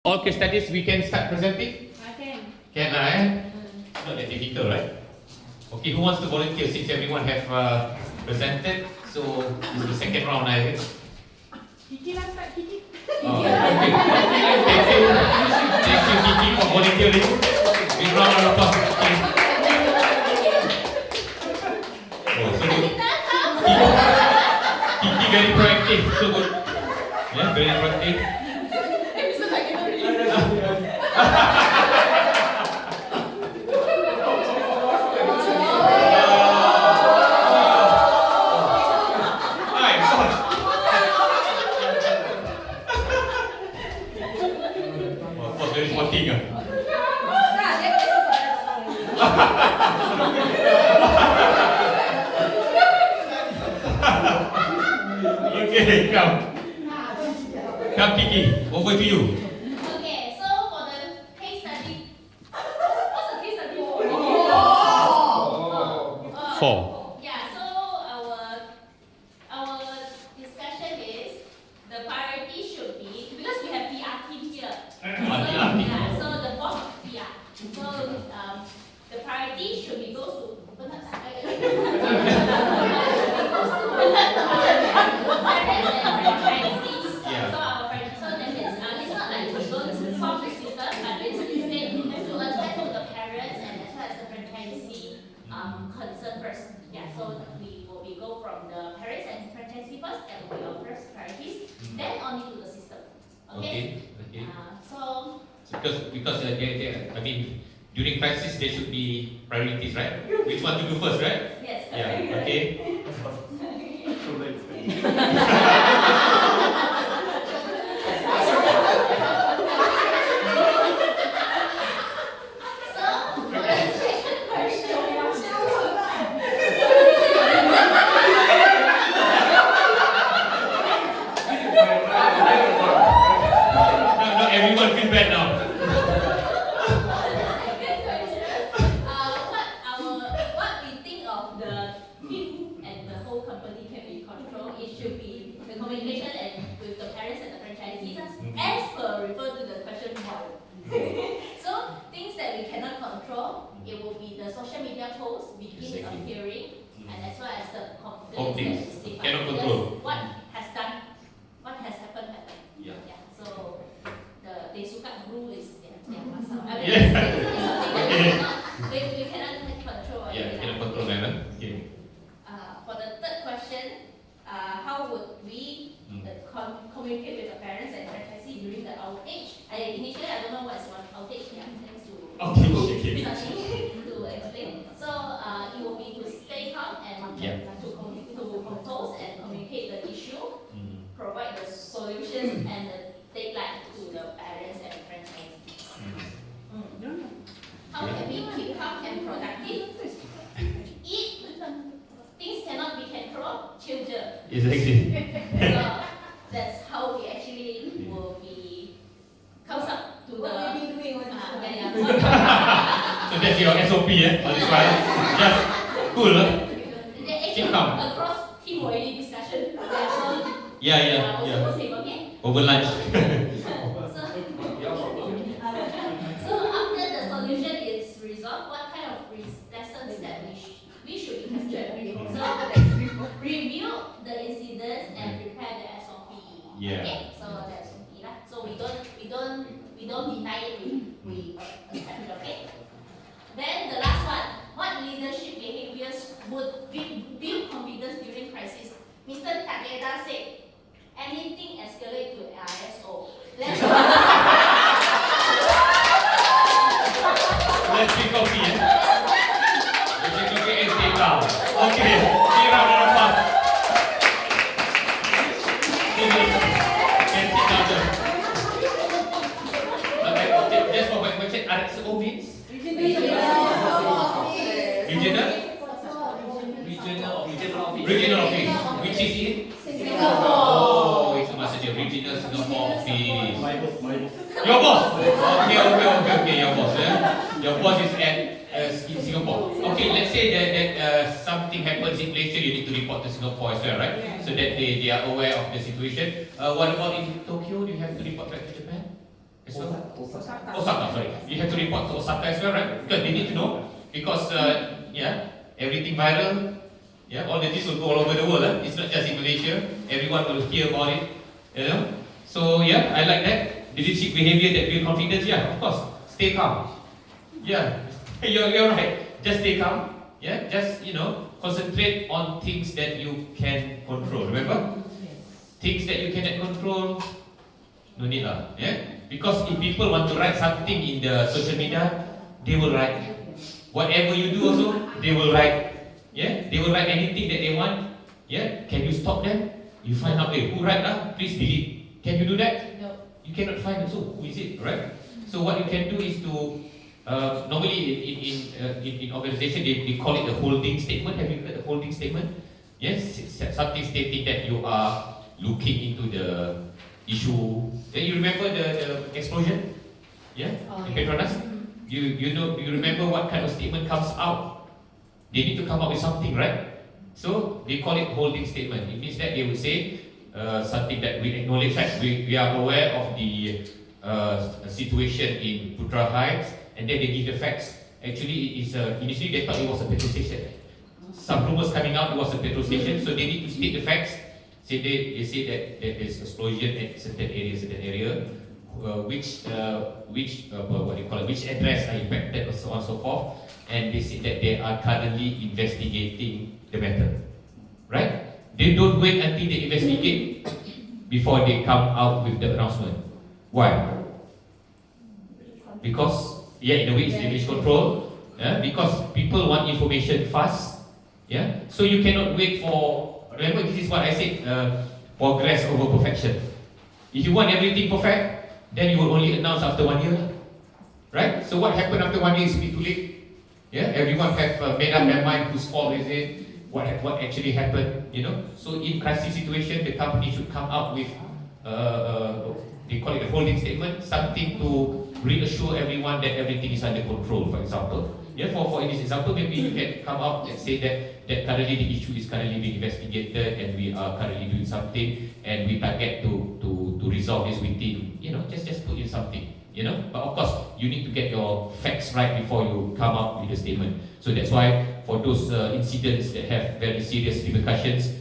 All case studies we can start presenting? I can. Can I? It's not that difficult, right? Okay, who wants to volunteer since everyone have presented? So this is the second round, I think. Kiki lah start Kiki. Oh, okay. Thank you, Kiki, for volunteering. We round of applause for Kiki. Oh, so good. Kiki very proactive, so good. Yeah, very proactive. Okay, come Kiki, over to you. Okay, so for the case study, what's the case study? Four. Yeah, so our discussion is the priority should be, because we have PR team here. Yeah, so the boss of PR. So the priority should be goes to parents and franchisees. Yeah. So our friends, so that means it's not like we don't solve the system, but it's instead to attend to the parents and as well as the franchisee concern first. Yeah, so we go from the parents and franchisee first, that will be our first priorities. Then only to the system. Okay. Okay. So Because I mean, during crisis there should be priorities, right? Which one to do first, right? yes. Yeah. Okay. No, everyone feel bad now. What we think of the team and the whole company can be controlled, it should be the communication and with the parents and the franchisees as per refer to the question one. So things that we cannot control, it will be the social media posts begin appearing and as well as the complaints that we receive. Cannot Because control. what has happened. Yeah. So they suka rule is their masalah. I mean, Yeah. it's something that we cannot control. Yeah, cannot control that, huh? Okay. For the third question, how would we communicate with the parents and franchisee during the outage? Initially, I don't know what's one outage. Yeah, thanks to Okay. to explain. So it will be to stay calm and to compose and communicate the issue, provide the solutions and the deadline to the parents and franchisees. How can we keep calm and productive? If things cannot be controlled, children. Exactly. So that's how we actually will be comes up to What the we been doing all this while? So that's your SOP, on this one. Just cool, huh? They actually Keep calm. across team already discussion. Yeah, so Yeah. also same, okay? Over lunch. So after the solution is resolved, what kind of lessons that we should be captured? So review the incidents and prepare the SOP. Yeah. Okay, so that's SOP lah. So we don't deny it, we accept it, okay? Then the last one, what leadership behaviors would build confidence during crisis? Mr. Takeda said, anything escalate to ISO. Let's drink coffee, Let's drink coffee and stay calm. Okay, see round of applause. Can sit down there. Okay, just for my question, RXO means? Regional office. Which is in? Oh, itu maksudnya regional Singapore office. My boss. Your boss. Okay. Your boss. Your boss is at in Singapore. Okay, let's say that something happens in Malaysia, you need to report to Singapore as well, right? So that they are aware of the situation. What about in Tokyo? Do you have to report back to Japan as well? Osaka, sorry. You have to report to Osaka as well, right? Because they need to know. Because, everything viral, all the news will go all over the world. It's not just in Malaysia. Everyone will hear about it, So, I like that. Leadership behavior that build confidence, of course. Stay calm. You're right. Just stay calm. Just, concentrate on things that you can control. Remember? Things that you cannot control, no need lah. Because if people want to write something in the social media, they will write. Whatever you do also, they will write. They will write anything that they want. Can you stop them? You find out, who write lah? Please delete. Can you do that? No. You cannot find also who is it, right? So what you can do is to normally in organization they call it the holding statement. Have you heard the holding statement? Yes, something stating that you are looking into the issue. Then you remember the explosion? In Petronas? You remember what kind of statement comes out? They need to come up with something, right? So they call it holding statement. It means that they would say something that we acknowledge that we are aware of the situation in Putra Heights, and then they give the facts. Actually, it is initially they thought it was a petrol station. Some rumors coming out it was a petrol station, so they need to state the facts. So they say that there is explosion at certain area, which address are impacted, and so on and so forth. And they say that they are currently investigating the matter. Right? They don't wait until they investigate before they come out with the announcement. Why? Because, in a way it's damage control. Because people want information fast. So you cannot wait for, remember this is what I said, progress over perfection. If you want everything perfect, then you will only announce after 1 year. Right? So what happened after 1 year is too late. Everyone have made up their mind whose fault is it, what actually happened, So in crisis situation, the company should come up with, they call it a holding statement, something to reassure everyone that everything is under control, for example. For in this example, maybe you can come up and say that currently the issue is currently being investigated and we are currently doing something and we target to resolve this within, just put in something. But of course, you need to get your facts right before you come up with a statement. So that's why for those incidents that have very serious repercussions,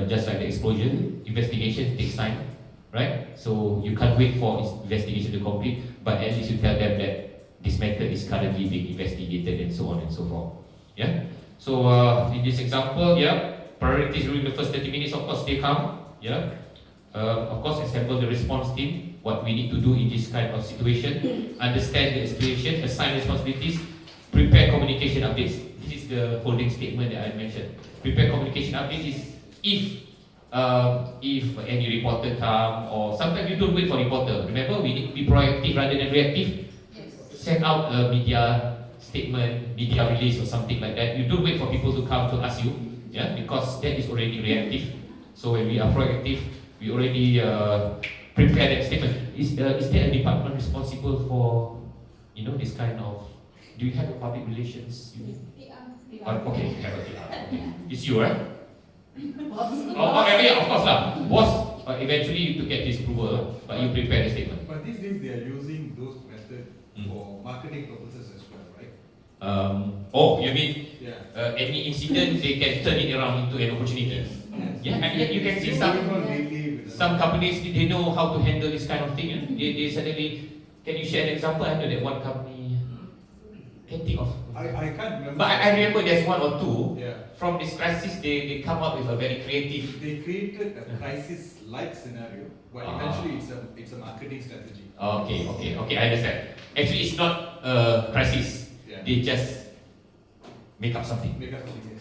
just like the explosion, investigation takes time, right? So you can't wait for investigation to complete, but at least you tell them that this matter is currently being investigated and so on and so forth. So in this example, priorities during the first 30 minutes, of course, stay calm. Of course, assemble the response team. What we need to do in this kind of situation, understand the situation, assign responsibilities, prepare communication updates. This is the holding statement that I mentioned. Prepare communication updates is if any reporter come, or sometimes you don't wait for reporter. Remember, we need to be proactive rather than reactive. Send out a media statement, media release or something like that. You don't wait for people to come to ask you, because that is already reactive. So when we are proactive, we already prepare that statement. Is there a department responsible for, this kind of? Do you have a public relations unit? Okay, you have a PR. Okay. It's you, right? Of course lah. Boss, eventually you to get his approval, but you prepare the statement. But these days they are using those methods for marketing purposes as well, right? You mean any incident they can turn it around into an opportunity? And yet you can see some companies, they know how to handle this kind of thing. They suddenly, can you share an example? I know that one company, can't think of. I can't remember. But I remember there's one or two. From this crisis, they come up with a very creative. They created a crisis-like scenario, but eventually it's a marketing strategy. Okay, I understand. Actually, it's not a crisis. They just make up something.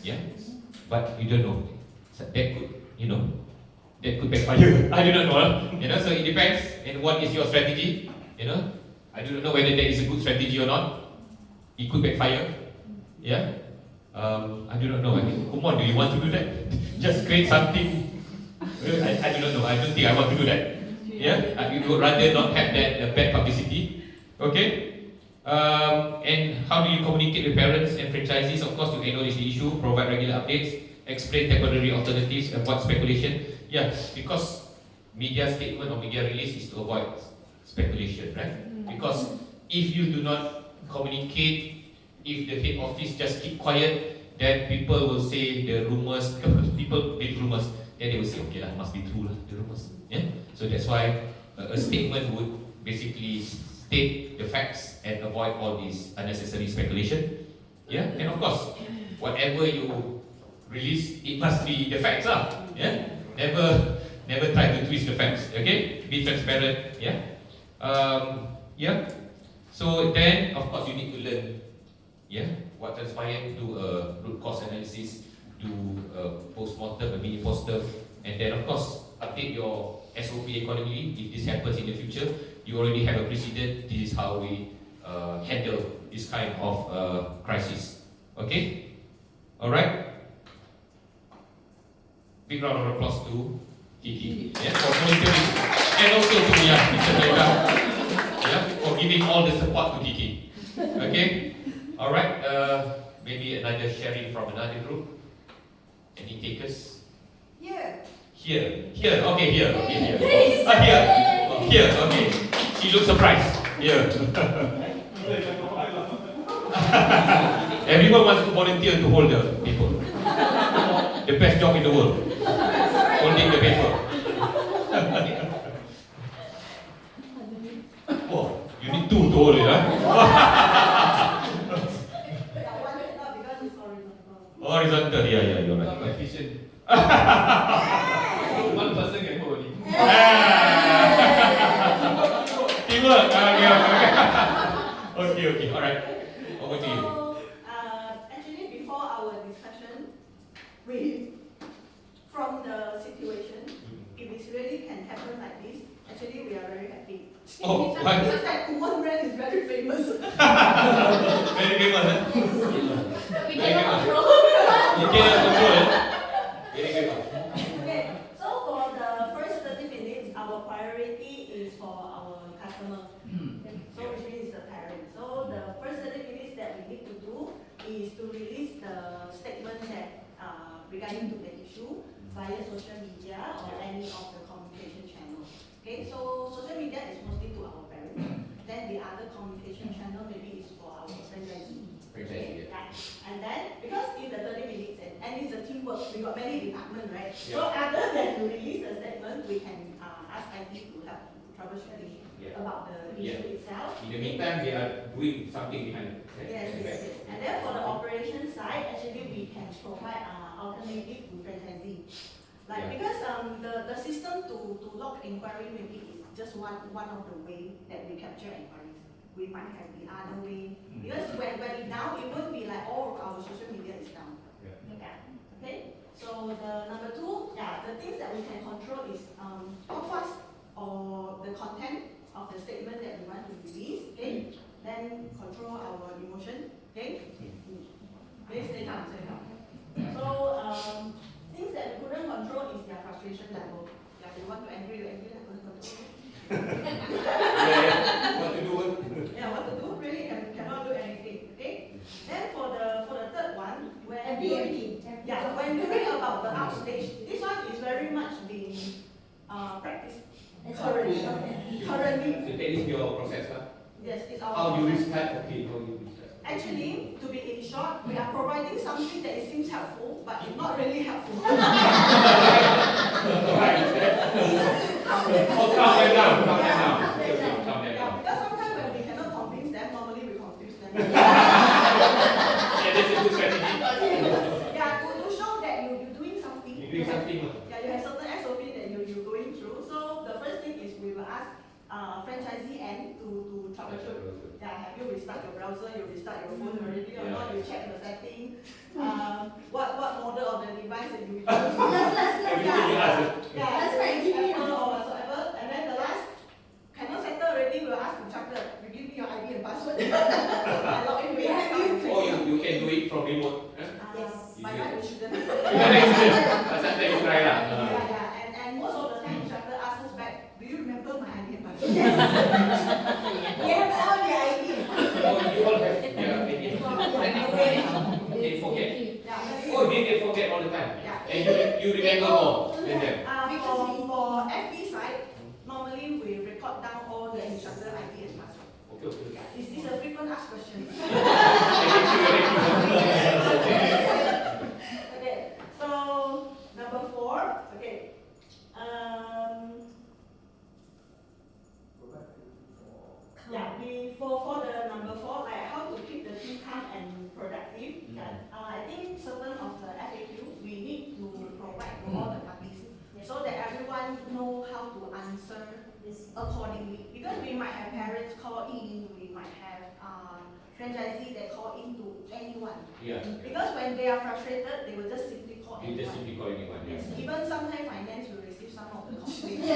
Yes. But you don't know. So that could, that could backfire. I do not know. So it depends. And what is your strategy? I do not know whether that is a good strategy or not. It could backfire. I do not know. Kumon, do you want to do that? Just create something. I do not know. I don't think I want to do that. I would rather not have that bad publicity. Okay. And how do you communicate with parents and franchisees? Of course, to acknowledge the issue, provide regular updates, explain temporary alternatives, avoid speculation. Because media statement or media release is to avoid speculation, right? Because if you do not communicate, if the head office just keep quiet, then people will say the rumors, people make rumors, then they will say, okay lah, must be true lah, the rumors. Yeah? So that's why a statement would basically state the facts and avoid all these unnecessary speculation. Yeah? And of course, whatever you release, it must be the facts lah. Yeah? Never try to twist the facts. Okay? Be transparent. Yeah? Yeah. So then, of course, you need to learn, yeah, what transpired, do a root cause analysis, do a post-mortem, a mini post-mortem, and then, of course, update your SOP accordingly. If this happens in the future, you already have a precedent. This is how we handle this kind of crisis. Okay? All right. Big round of applause to Kiki, yeah, for volunteering, and also to Mr. Mereka. Yeah, for giving all the support to Kiki. Okay? Alright, maybe another sharing from another group. Any takers? Yeah. Here, okay, here. Here, okay. She looks surprised. Here. Everyone wants to volunteer to hold the paper. The best job in the world. Holding the paper. Oh, you need two to hold it, huh? Horizontal, yeah, you're right. Not efficient. One person can hold it. Teamwork. Okay. All right. Over to you. So, actually, before our discussion, from the situation, if it really can happen like this, actually we are very happy. Oh, Because why? that Kumon brand is very famous. Very famous, huh? We cannot control. You cannot control it. Very famous. Okay, so for the first 30 minutes, our priority is for our customer. So which means the parent. So the first 30 minutes that we need to do is to release the statement that regarding to the issue via social media or any of the communication channels. Okay, so social media is mostly to our parents. Then the other communication channel maybe is for our franchisee. Okay, yeah. And then because in the 30 minutes and it's a teamwork, we got many departments, right? Yeah. So other than to release the statement, we can ask IT to help troubleshooting about the issue itself. In the meantime, they are doing something behind it. Yes. And then for the operation side, actually we can provide alternative to franchisee. Like because the system to log inquiry maybe is just one of the way that we capture inquiries. We might have the other way because when it's down, it won't be like all of our social media is down. Yeah. Okay. So the number two, the things that we can control is how fast or the content of the statement that we want to release. Okay. Then control our emotion. Okay. Okay. Stay calm. So things that we couldn't control is their frustration level. Yeah, you want to angry, I couldn't control. What to do? Yeah, what to do? Really cannot do anything. Okay. Then for the third one, when doing about the outstage, this one is very much being practiced currently. So that is your process, huh? Yes, it's our How you process. restart? Okay, how you restart? Actually, to be in short, we are providing something that it seems helpful, but it's not really helpful. Calm them down. Okay, calm them Yeah, down. because sometimes when we cannot convince them, normally we confuse them. Yeah, that's a good strategy. Yeah, to show that you're doing something. You're doing something. Yeah, you have certain SOP that you're going through. So the first thing is we will ask franchisee end to troubleshoot. Yeah, have you restart your browser, you restart your phone already or not, you check the setting, what model of the device that you use. Everything you ask. Apple or whatsoever. And then the last, cannot settle already, we'll ask instructor, you give me your ID and password. I log in with you. Or you can do it from remote. By right we shouldn't. That's you try lah. And most of the time instructor asks us back, do you remember my ID and password? We have all the ID. Oh, you all have they forget. Oh, they forget all the time. And you remember more than them. For FB side, normally we record down all the instructions Is this a frequent asked question? Okay, so number 4, okay. For the number 4, like how to keep the team calm and productive. I think certain of the FAQ we need to provide to all the parties so that everyone know how to answer accordingly. Because we might have parents call in, we might have franchisees that call in to anyone. Yeah. Because when they are frustrated, they will just simply call You anyone. just simply call anyone. Yes. Yeah. Even sometimes finance will receive some of the complaints.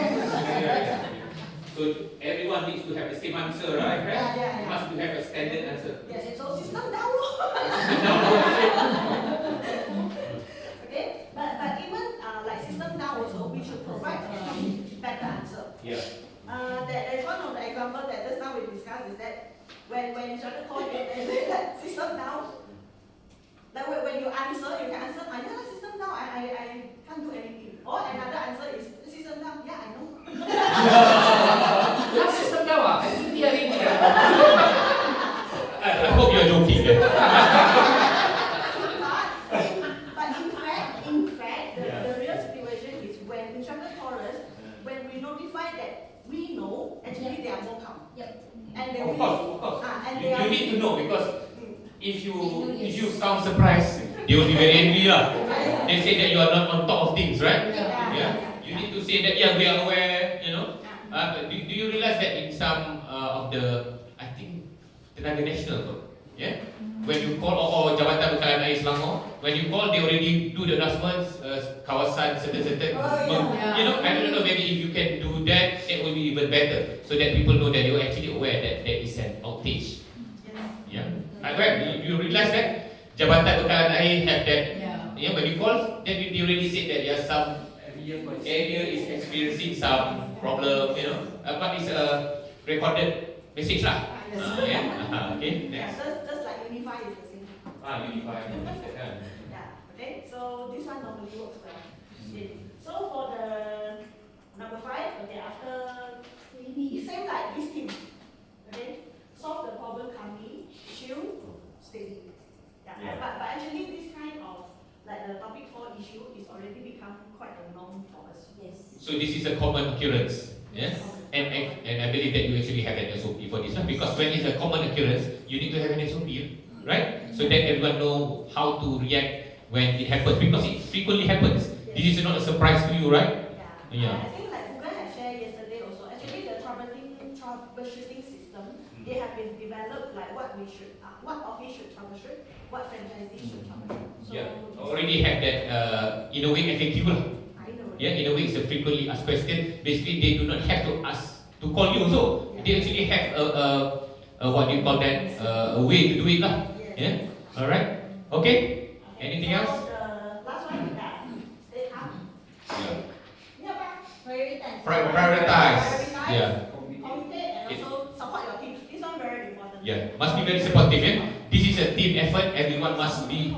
So everyone needs to have the same answer, right? Yeah. Must to have a standard answer. Yes, so system down. Okay, but even like system down also, we should provide a better answer. Yeah. There's one of the example that just now we discussed is that when instructor call you and say that system down, like when you answer, you can answer, yeah, system down, I can't do anything. Or another answer is system down, yeah, I know. System down, I hope you're joking. But in fact, the real situation is when instructor call us, when we notify that we know, actually they are more calm. Yep. And they Of course. and You need to know because if you sound surprised, they will be very angry lah. They say that you are not on top of things, right? Yeah. You need to say that we are aware, you know. But do you realize that in some of the, I think, Tenaga National, yeah? When you call or Jabatan Bekalan Air Selangor, when you call, they already do the announcements, kawasan certain. You know, I don't know, maybe if you can do that, it will be even better, so that people know that you're actually aware that there is an outage. Yeah. You realize that Jabatan Bekalan Air have that. Yeah. When you call, then they already said that there are some area is experiencing some problem, you know. But it's a recorded message lah. Okay. Next. Just like Unify is the same. Unify. Okay. So this one normally works well. So for the number 5, okay, after same like this team. Okay. Solve the problem calmly, chill, steady. But actually this kind of like the topic 4 issue is already become quite a norm for us. Yes. So this is a common occurrence. Yes. And I believe that you actually have an SOP for this one, because when it's a common occurrence, you need to have an SOP, right? So that everyone know how to react when it happens, because it frequently happens. This is not a surprise to you, right? I think like Kumon had shared yesterday also. Actually, the troubleshooting system, they have been developed like what office should troubleshoot, what franchisee should troubleshoot. So already have that in a way FAQ lah. Yeah, in a way it's a frequently asked question. Basically, they do not have to ask to call you also. They actually have a what do you call that? A way to do it lah. Yeah. All right. Okay. Anything else? The last one is that stay calm. Prioritize. Yeah. Communicate and also support your team. This one very important. Yeah. Must be very supportive. Yeah. This is a team effort. Everyone must be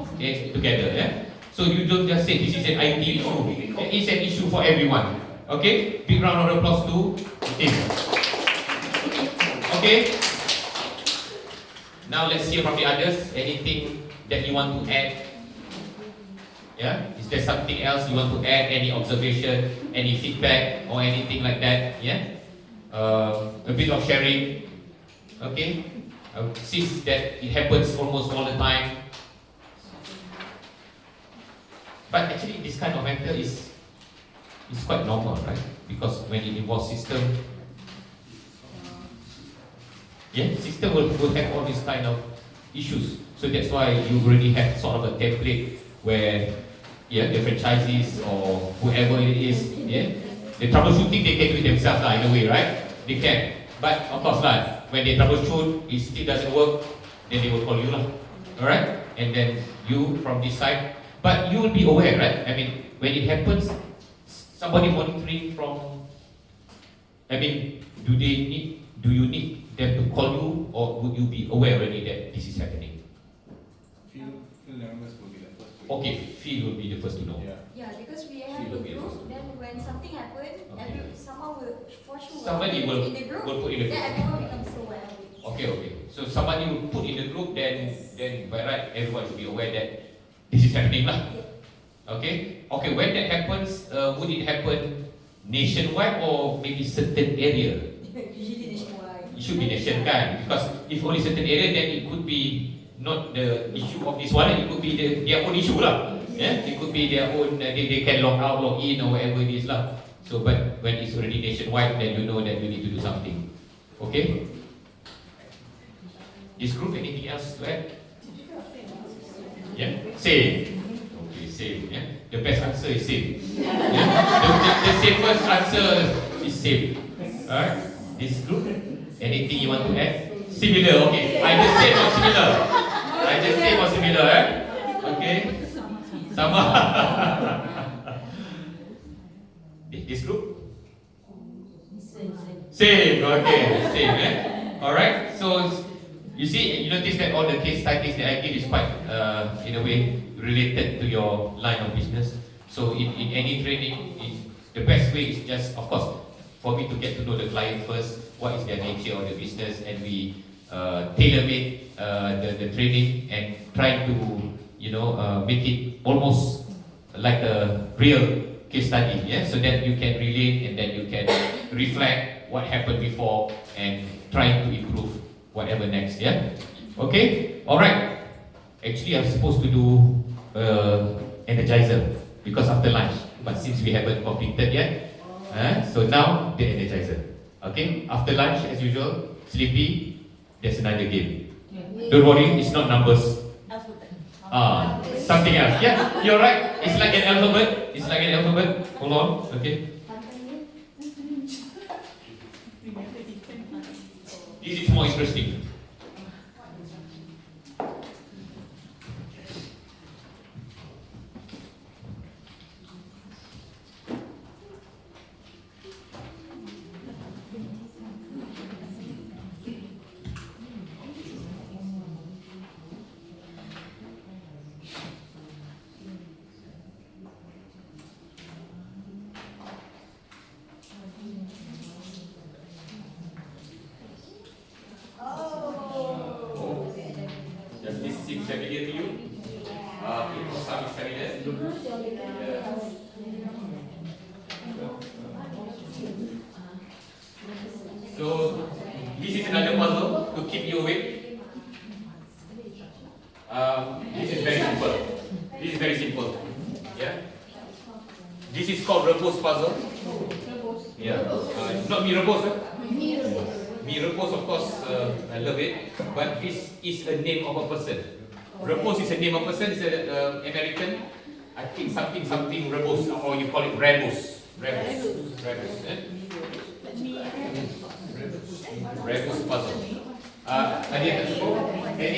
together. Yeah. So you don't just say this is an IT issue. It's an issue for everyone. Okay? Big round of applause to the team. Okay? Now let's hear from the others. Anything that you want to add? Yeah? Is there something else you want to add? Any observation? Any feedback? Or anything like that? Yeah? A bit of sharing. Okay? Since that it happens almost all the time. But actually, this kind of matter is quite normal, right? Because when it involves system, system will have all these kind of issues. So that's why you already have sort of a template where, the franchisees or whoever it is, the troubleshooting they can do it themselves in a way, right? They can. But of course, when they troubleshoot, it still doesn't work, then they will call you, all right? And then you from this side. But you will be aware, right? I mean, when it happens, somebody monitoring from, do you need them to call you, or would you be aware already that this is happening? Field members will be the first to Okay, field will be the first to know. Yeah, because we have a group, then when something happens, someone will for sure Somebody will in the group, put in the then group. everyone becomes so aware of it. Okay. So somebody will put in the group, then by right, everyone should be aware that this is happening lah. Okay. When that happens, would it happen nationwide or maybe certain area? Usually nationwide. It should be nationwide, because if only certain area, then it could be not the issue of this one. It could be their own issue lah. Yeah. It could be their own. They can log out, log in, or whatever it is lah. So, but when it's already nationwide, then you know that you need to do something. Okay. This group, anything else to add? Yeah, same. Okay, same. Yeah, the best answer is same. Yeah? The safest answer is same. Alright, this group, anything you want to add? Similar. Okay, either same or similar. Either same or similar. Okay, sama. This group? Same. Okay, same. Alright, so. You see, you notice that all the case studies that I give is quite, in a way, related to your line of business. So in any training, the best way is just, of course, for me to get to know the client first, what is their nature of the business, and we tailor-make the training and try to, make it almost like a real case study, yeah? So that you can relate and then you can reflect what happened before and try to improve whatever next, yeah? Okay? Alright. Actually, I'm supposed to do energizer because after lunch. But since we haven't completed yet, so now the energizer. Okay? After lunch, as usual, sleepy, there's another game. Don't worry, it's not numbers. Something else. Yeah, you're right. It's like an alphabet. Hold on. Okay? This is more interesting. Does this seem familiar to you? Okay, for some it's familiar. Yeah. So, this is another puzzle to keep you awake. This is very simple. Yeah. This is called Rebus puzzle. Yeah. Not me Rebus. Me Rebus, of course, I love it. But this is a name of a person. Rebus is a name of a person. It's an American. I think something Rebus, or you call it Rebus. Rebus. Rebus puzzle. Any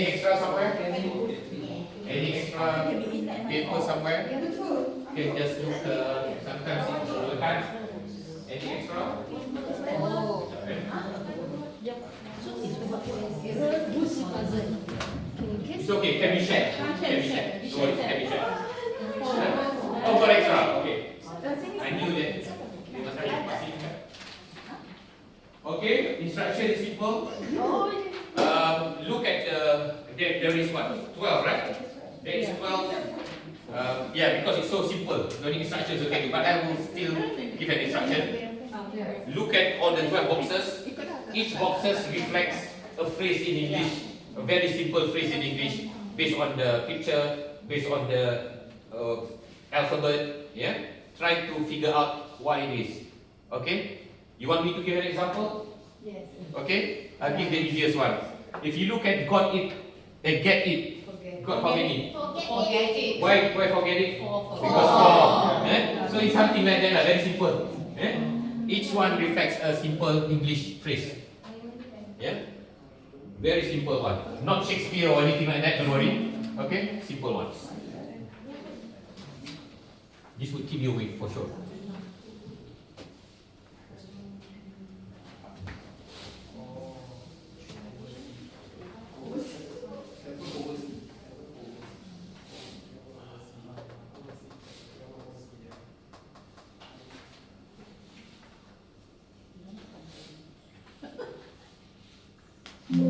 extra somewhere? Any extra paper somewhere? Okay, just look. Sometimes it's overtime. Any extra? It's okay. Can be shared. Can be shared. No worries. Can be shared. Oh, got extra. Okay. I knew that. Okay, instruction is simple. Look at there is what? 12, right? There is 12. Yeah, because it's so simple. No instructions, okay, but I will still give an instruction. Look at all the 12 boxes. Each boxes reflects a phrase in English, a very simple phrase in English, based on the picture, based on the alphabet. Yeah, try to figure out what it is. Okay. You want me to give an example? Yes. Okay, I'll give the easiest one. If you look at got it, get it. Got how many? Forget it. Why forget it? Four. Because four. So it's something like that, very simple. Each one reflects a simple English phrase. Yeah, very simple one. Not Shakespeare or anything like that. Don't worry. Okay, simple ones. This would keep you awake for sure. Always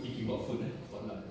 thinking about food, potluck.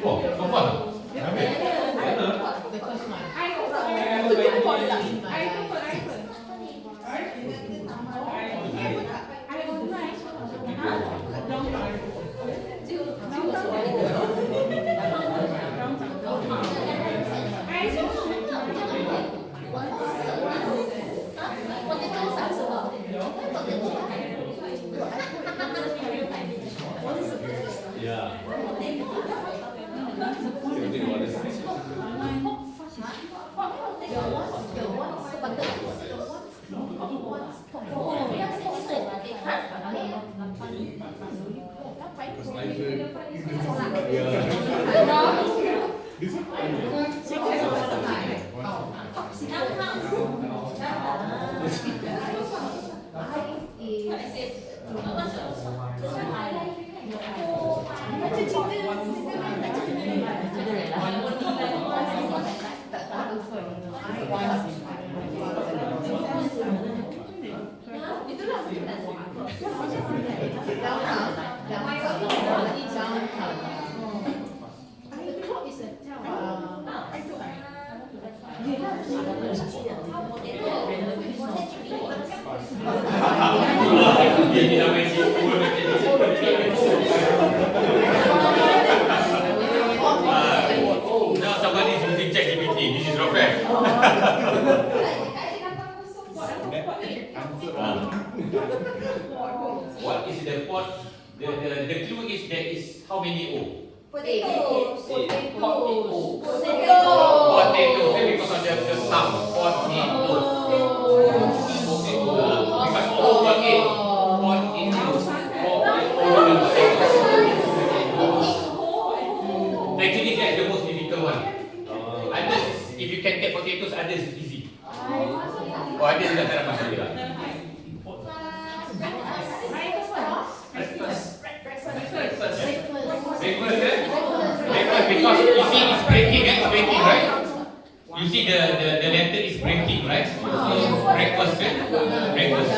Oh, so far. Yeah. Because my friend, Ini namanya simpul. Now somebody is using ChatGPT. This is not fair. What is the pot? The clue is there is how many O? Potatoes. Potato. Because of the sound. Potato. Because O got A. Actually, that's the most difficult one. Others, if you can get potatoes, others is easy. Oh, others tidak tak dapat saja. Breakfast, eh? Breakfast because you see it's breaking, it's breaking, right? You see the letter is breaking, right? So breakfast, breakfast.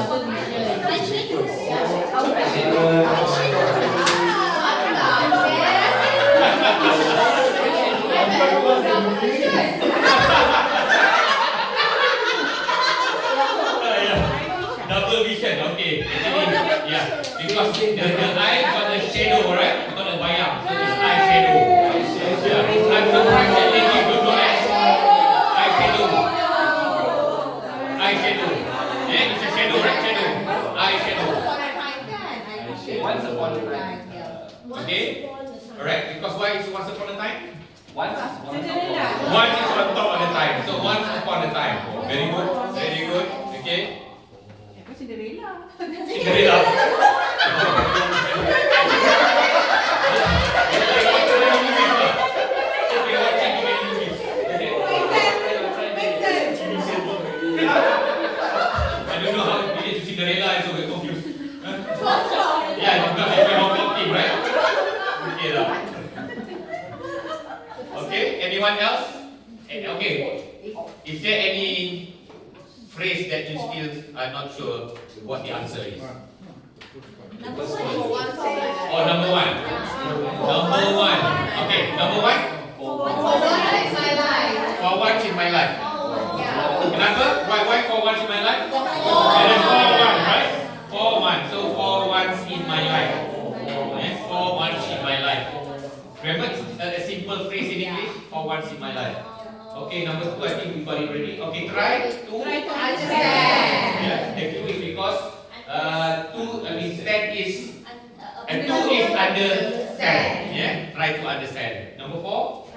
Because the eye got a shadow, right? Got a bayang, so it's eye shadow. Yeah. I'm surprised that lady don't know that. Eye shadow. Eye shadow. Yeah, it's a shadow, right? Shadow. Eye shadow. Once upon a time. Okay? Alright, because why is once upon a time? Once Cinderella. One is on top of the time. So once upon a time. Very good. Very good. Okay? Cinderella. Cinderella. I don't know how it relates to Cinderella, I'm so confused. Yeah, because it's a Hong Kong team, right? Okay, lah. Okay, anyone else? Okay, is there any phrase that you still are not sure what the answer is? Number one. Oh, number one. Number one. Okay, number one. For once in my life. Kenapa? Why for once in my life? There is for one, right? For one. So for once in my life. Yes, for once in my life. Remember, it's a simple phrase in English. For once in my life. Okay, number two, I think we got it ready. Okay, try to Understand. Yeah, the clue is because stand is and two is understand. Yeah, try to understand. Number four.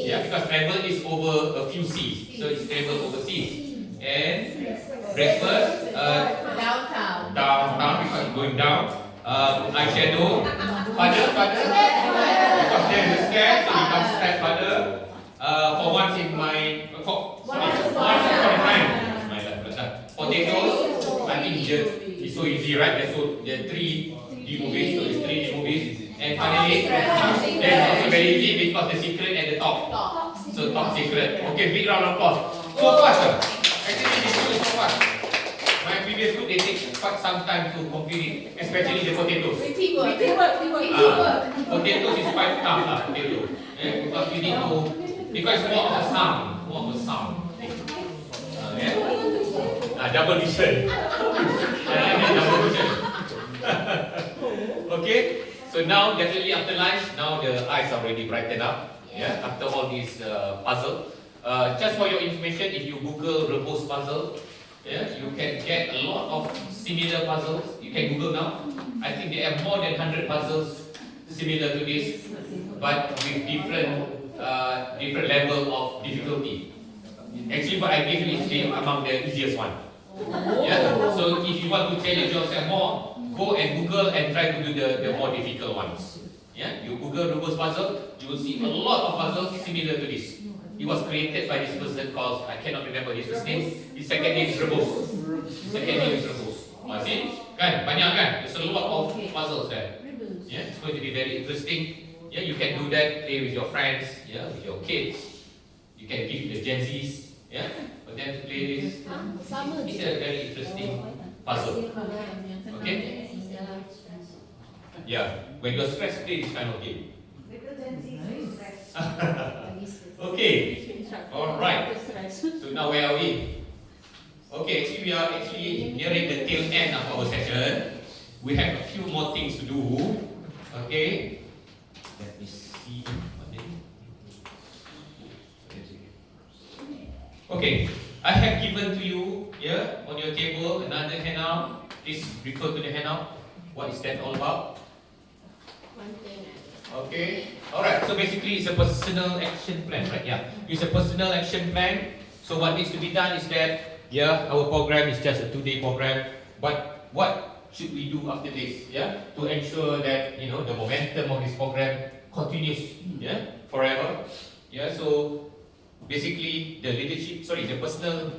Yeah, because travel is over a few seas, so it's travel overseas. And breakfast, downtown because it's going down. Eyeshadow, father, because there is a step, so it becomes stepfather. For once in my, once upon a time, my life. Potatoes, I think it's so easy, right? There are three D movies, so it's three D movies. And finally, there's also very easy because the secret at the top. So top secret. Okay, big round of applause. So fast, sir. Actually, this one is so fast. My previous group, they take quite some time to complete it, especially the potatoes. Potatoes is quite tough, potato. Yeah, because you need to, because it's more of a sound, yeah. Double vision. Double vision. Okay. So now, definitely after lunch, now the eyes are already brightened up. Yeah, after all this puzzle. Just for your information, if you Google rebus puzzle, yeah, you can get a lot of similar puzzles. You can Google now. I think there are more than 100 puzzles similar to this, but with different level of difficulty. Actually, what I gave you is among the easiest one. Yeah. So if you want to challenge yourself more, go and Google and try to do the more difficult ones. Yeah, you Google rebus puzzle, you will see a lot of puzzles similar to this. It was created by this person called, I cannot remember his first name. His second name is Rebus. See? Kan? Banyak kan? There's a lot of puzzles there. Yeah, it's going to be very interesting. Yeah, you can do that, play with your friends, yeah, with your kids. You can give the Gen Zs, yeah, for them to play this. It's a very interesting puzzle. Okay? Yeah, when you're stressed, play this kind of game. Okay, alright. So now where are we? Okay, actually we are nearing the tail end of our session. We have a few more things to do. Okay, let me see. Okay, I have given to you here on your table another handout. Please refer to the handout. What is that all about? Okay, alright, so basically it's a personal action plan, right? Yeah, it's a personal action plan. So what needs to be done is that, yeah, our program is just a 2-day program, but what should we do after this, yeah, to ensure that, you know, the momentum of this program continues, yeah, forever, yeah. So basically the personal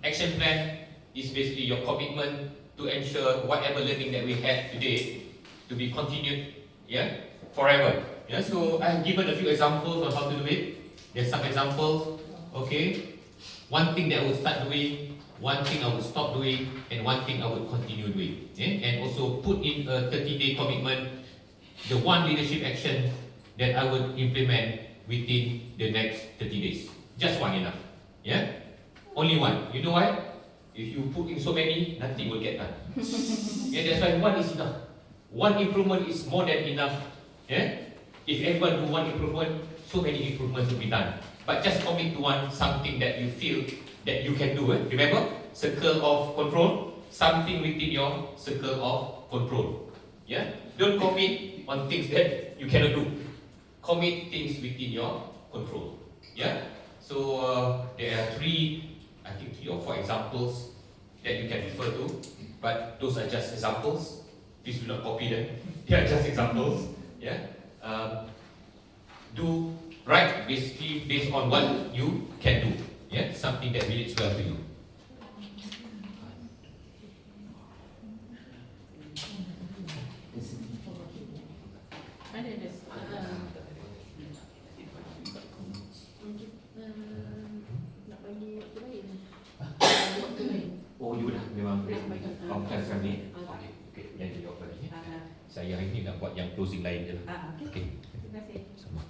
action plan is basically your commitment to ensure whatever learning that we had today to be continued, yeah, forever. Yeah, so I have given a few examples of how to do it. There's some examples. Okay, one thing that I would start doing, one thing I would stop doing, and one thing I would continue doing. Yeah? And also put in a 30-day commitment, the one leadership action that I would implement within the next 30 days. Just one enough. Yeah, only one. You know why? If you put in so many, nothing will get done. Yeah, that's why one is enough. One improvement is more than enough. Yeah? If everyone do one improvement, so many improvements will be done. But just commit to one, something that you feel that you can do. Remember, circle of control, something within your circle of control. Yeah? Don't commit on things that you cannot do. Commit things within your control. Yeah? So there are I think 3 or 4 examples that you can refer to, but those are just examples. Please do not copy them. They are just examples. Yeah. Do right basically based on what you can do. Yeah, something that relates well to you. Ada ada. Nak bagi waktu lain. Waktu lain. Oh, you dah memang Nak bagi. sekarang ni. Okey, okey. Yang jawab lagi. Saya hari ni nak buat yang closing lain je. Okey. Okey. Terima kasih. Sama.